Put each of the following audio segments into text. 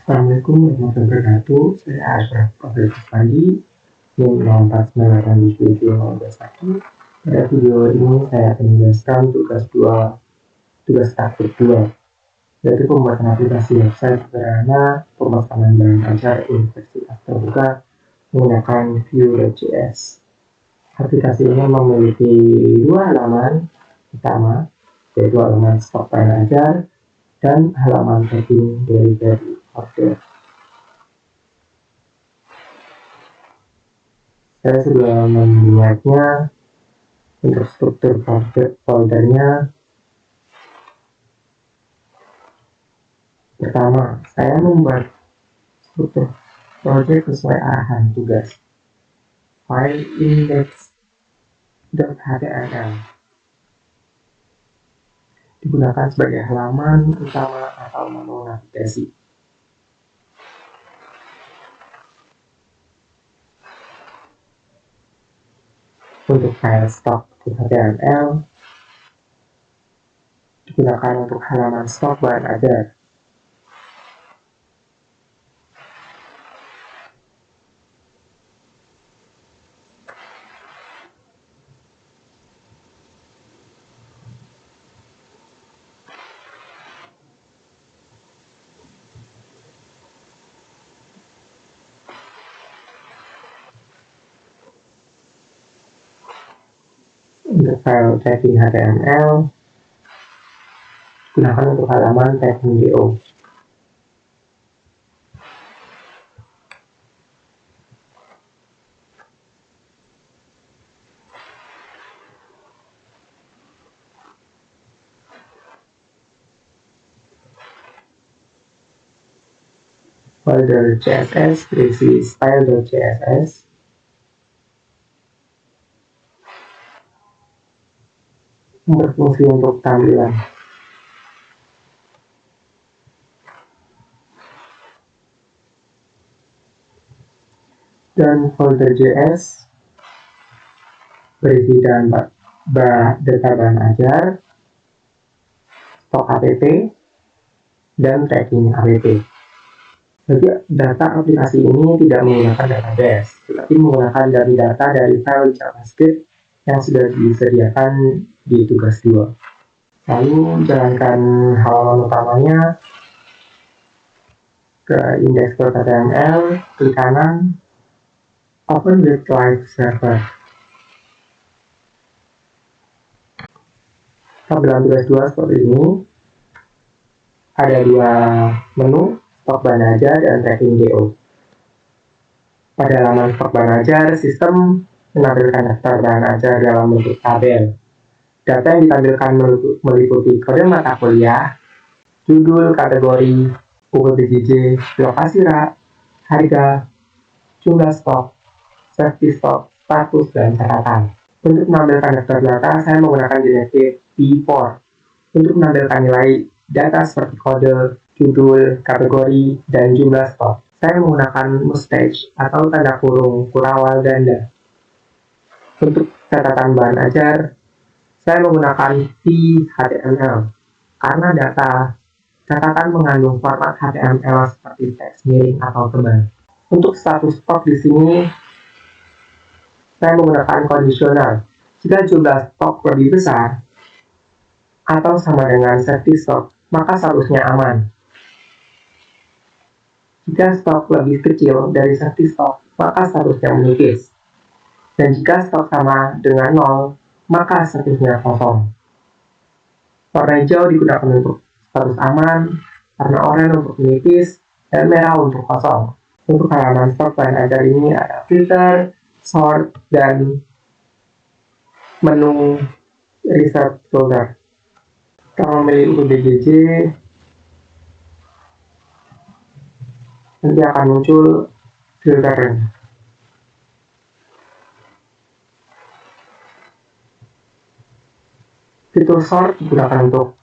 Assalamualaikum warahmatullahi wabarakatuh. Saya Ashraf Profil Pandi, NIM 04987721. Pada video ini saya akan menjelaskan tugas taktik 2, yaitu pembuatan aplikasi website sederhana pemasangan bahan ajar universitas terbuka menggunakan Vue.js. Aplikasi ini memiliki dua halaman utama, yaitu halaman stok bahan ajar dan halaman tracking delivery order. Saya sudah membuatnya. Untuk struktur foldernya, pertama, saya membuat struktur project sesuai arahan tugas. File index.html digunakan sebagai halaman utama atau menu navigasi. Untuk file stock.html digunakan untuk halaman stok bahan ajar. Untuk file tracking HTML gunakan untuk halaman tracking DO. Folder CSS berisi style.css, berfungsi untuk tampilan. Dan folder JS berisi data bahan ajar, stok app, dan tracking app. Jadi data aplikasi ini tidak menggunakan database, tetapi menggunakan dari data dari file JavaScript yang sudah disediakan di tugas 2. Lalu jalankan halaman utamanya ke index.html, klik kanan, open with live server. Tampilan tugas 2 seperti ini. Ada dua menu, stok bahan ajar dan tracking DO. Pada halaman stok bahan ajar, sistem menampilkan daftar bahan ajar dalam bentuk tabel. Data yang ditampilkan meliputi kode mata kuliah, judul, kategori, UPBJJ, lokasi rak, harga, jumlah stok, safety stok, status, dan catatan. Untuk menampilkan daftar data, saya menggunakan direktif B4. Untuk menampilkan nilai data seperti kode, judul, kategori, dan jumlah stok, saya menggunakan mustache atau tanda kurung kurawal ganda. Untuk catatan bahan ajar, saya menggunakan HTML karena catatan mengandung format HTML seperti teks miring atau tebal. Untuk status stok di sini, saya menggunakan kondisional. Jika jumlah stok lebih besar atau sama dengan safety stock, maka seharusnya aman. Jika stok lebih kecil dari safety stock, maka seharusnya menipis. Dan jika stok sama dengan 0, maka seharusnya kosong. Warna hijau digunakan untuk status aman, warna oranye untuk menipis, dan merah untuk kosong. Untuk halaman stok bahan ajar ini ada filter, sort, dan menu reset folder. Kalau memilih UPBJJ, nanti akan muncul filter. Fitur sort digunakan untuk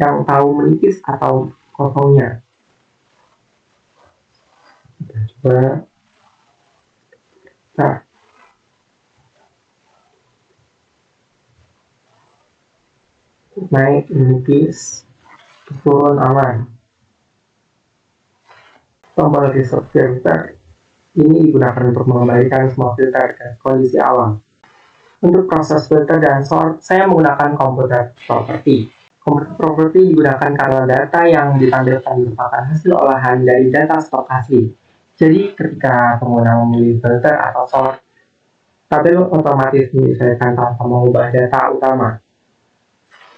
yang tahu menipis atau kosongnya. Kita coba. Nah, naik menipis, turun aman. Tombol reset filter ini digunakan untuk mengembalikan semua filter ke kondisi awal. Untuk proses filter dan sort, saya menggunakan komputer property. Komputer property digunakan karena data yang ditampilkan merupakan hasil olahan dari data stok asli. Jadi ketika pengguna memilih filter atau sort, tabel otomatis menyesuaikan tanpa mengubah data utama.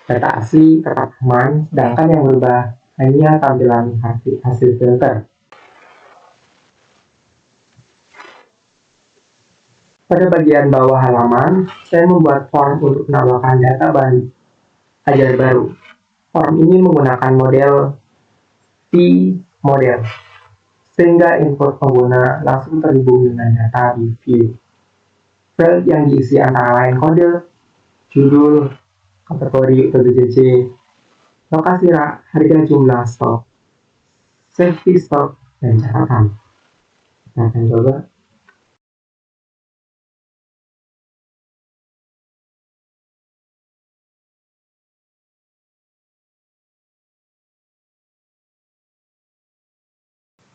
Data asli tetap aman, sedangkan yang berubah hanya tampilan hasil filter. Pada bagian bawah halaman, saya membuat form untuk menambahkan data ajar baru. Form ini menggunakan model P-model, sehingga input pengguna langsung terhubung dengan data di view. Field yang diisi antara lain kode, judul, kategori PBJJ, lokasi rak, harga jumlah stok, safety stock, dan catatan. Kita akan coba.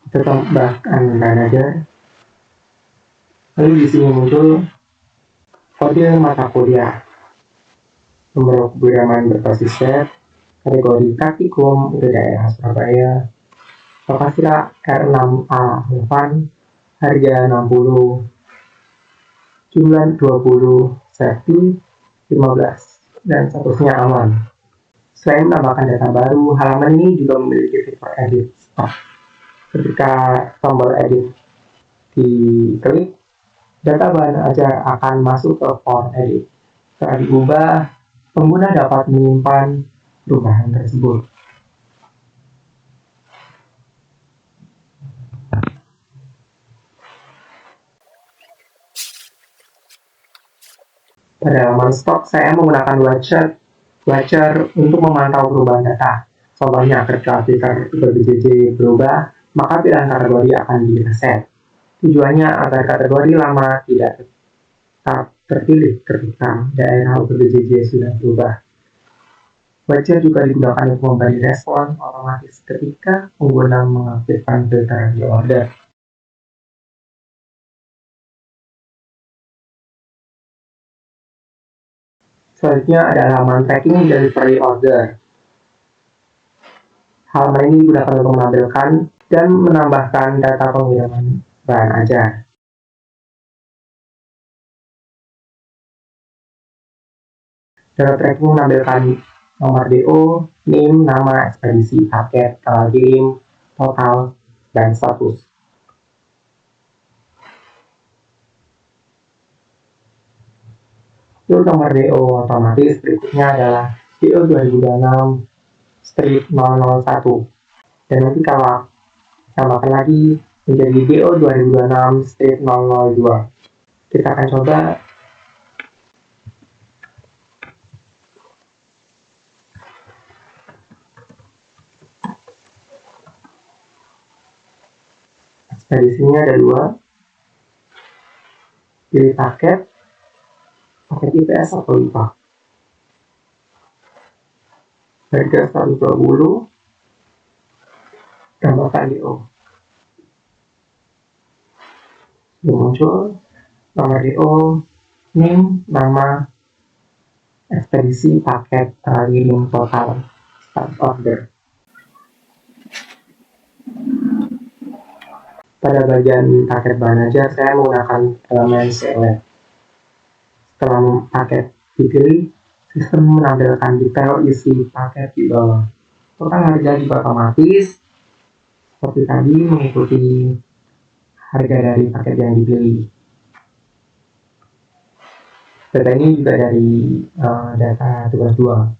Kita tambahkan manager. Lalu di sini muncul kode mata kuliah, nomor kebudayaan berbasis set, kategori praktikum untuk daerah Surabaya, lokasi R6A Levan, harga 60, jumlah 20, safety 15, dan seterusnya aman. Selain menambahkan data baru, halaman ini juga memiliki fitur edit stock. Ketika tombol edit diklik, data bahan ajar akan masuk ke form edit. Setelah diubah, pengguna dapat menyimpan perubahan tersebut. Pada halaman stok, saya menggunakan watcher untuk memantau perubahan data. Contohnya, ketika filter BJJ berubah, maka pilihan kategori akan di-reset. Tujuannya agar kategori lama tidak tetap terpilih ketika daerah BJJ sudah berubah. Watcher juga digunakan untuk memberi respon otomatis ketika pengguna mengaktifkan filter di order. Selanjutnya ada halaman tracking delivery order. Halaman ini digunakan untuk menampilkan dan menambahkan data pengiriman bahan ajar. Data tracking menampilkan nomor DO, name, nama, ekspedisi, paket, tanggal kirim, total, dan status. Untuk nomor DO otomatis berikutnya adalah DO 2026 strip 001. Dan nanti kalau tambahkan lagi menjadi DO 2026 strip 002. Kita akan coba. Ekspedisinya ada 2. Pilih paket IPS atau IPA. Harga 120, tambahkan DO. Muncul nomor DO, name, nama, ekspedisi, paket, kirim, total, start order. Pada bagian paket bahan ajar, saya menggunakan elemen select. Setelah paket dipilih, sistem menampilkan detail isi paket di bawah. Total harga juga otomatis, seperti tadi mengikuti harga dari paket yang dipilih. Data ini juga dari data tugas 2.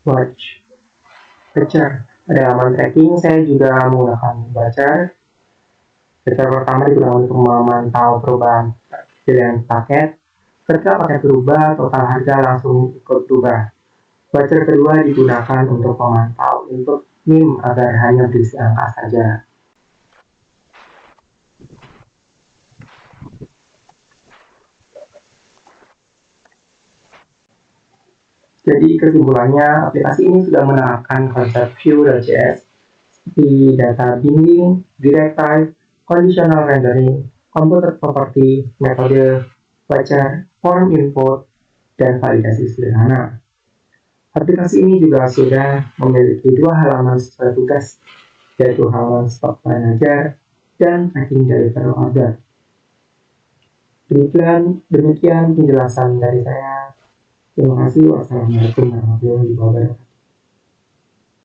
Watch Watcher. Pada halaman tracking, saya juga menggunakan Watcher. Watcher pertama digunakan untuk memantau perubahan pilihan paket. Ketika paket berubah, total harga langsung ikut berubah. Watcher kedua digunakan untuk memantau input NIM agar hanya berisi angka saja. kesimpulannya, aplikasi ini sudah menerapkan konsep Vue.js seperti data binding, directive, conditional rendering, computer property, metode baca, form input, dan validasi sederhana. Aplikasi ini juga sudah memiliki 2 halaman sesuai tugas, yaitu halaman stok manager dan tracking delivery order. Demikian penjelasan dari saya. Terima kasih. Wassalamualaikum warahmatullahi wabarakatuh.